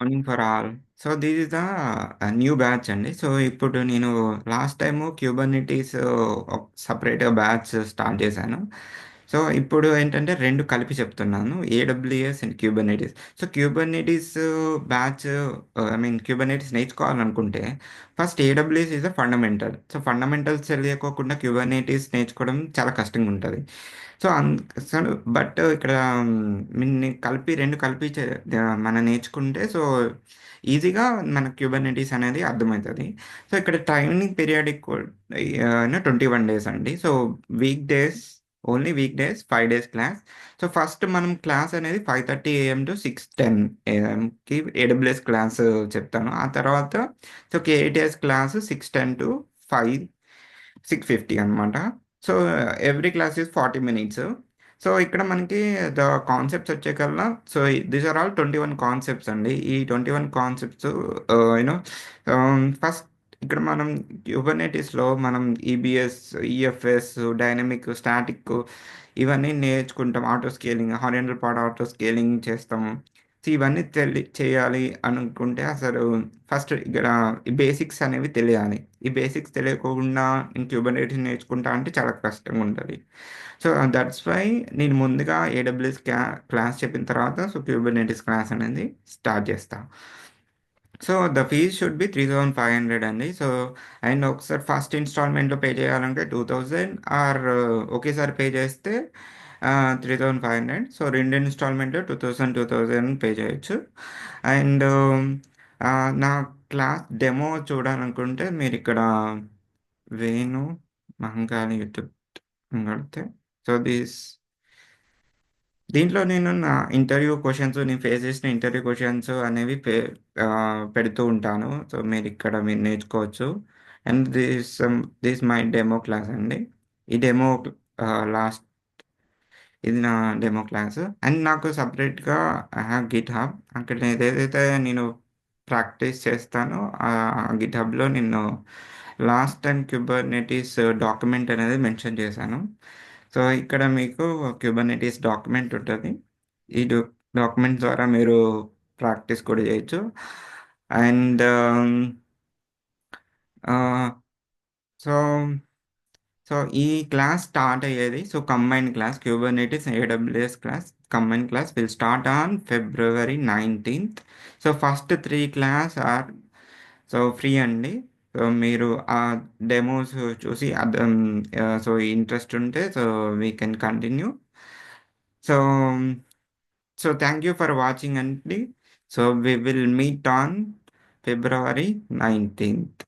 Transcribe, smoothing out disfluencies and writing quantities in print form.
Morning for all. So, this is the new batch అండి. So, ఇప్పుడు నేను last time Kubernetes సెపరేట్‌గా batch start చేశాను. సో, ఇప్పుడు ఏంటంటే 2 కలిపి చెప్తున్నాను. AWS and Kubernetes. So, Kubernetes batch I mean Kubernetes నేర్చుకోవాలనుకుంటే first AWS is the fundamental. So, fundamentals తెలియకోకుండా క్యూబర్నిటీస్ నేర్చుకోవడం చాలా కష్టంగా ఉంటది. సో, అసలు బట్ ఇక్కడ కలిపి 2 కలిపి మనం నేర్చుకుంటే సో, ఈజీగా మన క్యూబర్నిటీస్ అనేది అర్థమైతది. సో, ఇక్కడ ట్రైనింగ్ పీరియాడిక్ 21 డేస్ అండి. So, week days only week days 5 days class. So, first మనం క్లాస్ అనేది 5:30 ఏఎం టు 6:10 ఏఎంకి ఏడబ్ల్యూఎస్ క్లాస్ చెప్తాను. ఆ తర్వాత సో, కేఏటీఎస్ క్లాస్ 6:10 టు 5 6:50 అనమాట. So, every class is 40 minutes. So, ఇక్కడ మనకి ద కాన్సెప్ట్స్ వచ్చేకల్లా so, these are all 21 concepts అండి. ఈ 21 కాన్సెప్ట్స్ యూనో ఫస్ట్ ఇక్కడ మనం క్యూబర్నెటిస్‌లో మనం ఈబీఎస్, ఈఎఫ్ఎస్, డైనమిక్, స్టాటిక్ ఇవన్నీ నేర్చుకుంటాం. Auto scaling, horizontal part auto scaling చేస్తాము. సో, ఇవన్నీ చేయాలి అనుకుంటే అసలు ఫస్ట్ ఇక్కడ ఈ బేసిక్స్ అనేవి తెలియాలి. ఈ బేసిక్స్ తెలియకుండా నేను క్యూబర్నెటిస్ నేర్చుకుంటా అంటే చాలా కష్టంగా ఉంటది. సో, దట్స్ వై నేను ముందుగా ఏడబ్ల్యూఎస్ క్లాస్ చెప్పిన తర్వాత సో, క్యూబర్నెటిస్ క్లాస్ అనేది స్టార్ట్ చేస్తా. So, the fees should be 3,500 అండి. సో, అండ్ ఒకసారి ఫస్ట్ ఇన్‌స్టాల్‌మెంట్‌లో పే చేయాలంటే 2,000 ఆర్ ఒకేసారి పే చేస్తే 3,500. సో, 2 ఇన్‌స్టాల్‌మెంట్‌లో 2,000 పే చేయొచ్చు. అండ్ నా క్లాస్ డెమో చూడాలనుకుంటే మీరిక్కడ వేణు మహంకాళి యూట్యూబ్ కొడితే సో, దీంట్లో నేను నా ఇంటర్వ్యూ క్వెషన్స్ నేను ఫేస్ చేసిన ఇంటర్వ్యూ క్వెషన్స్ అనేవి పెడుతూ ఉంటాను. సో, మీరు నేర్చుకోవచ్చు. And this my demo class అండి. ఈ డెమో లాస్ట్ ఇది నా డెమో క్లాస్. అండ్ నాకు సెపరేట్‌గా ఐ హావ్ గిట్‌హబ్. అక్కడ ఏదేదైతే నేను ప్రాక్టీస్ చేస్తానో గిట్‌హబ్‌లో నేను లాస్ట్ టైమ్ క్యూబర్నెటిస్ డాక్యుమెంట్ అనేది మెన్షన్ చేశాను. సో, ఇక్కడ మీకు క్యూబర్నెటిస్ డాక్యుమెంట్ ఉంటది. ఈ డాక్యుమెంట్ ద్వారా మీరు ప్రాక్టీస్ కూడా చేయొచ్చు. అండ్ ఆహ్, సో సో, ఈ క్లాస్ స్టార్ట్ అయ్యేది so, combined class Kubernetes AWS class combined class will start on February 19th. So, first 3 class are so, free అండి. సో, మీరు ఆ డెమోస్ చూసి సో, ఇంట్రెస్ట్ ఉంటే so, we can continue. So, thank you for watching అండి. So, we will meet on February 19th.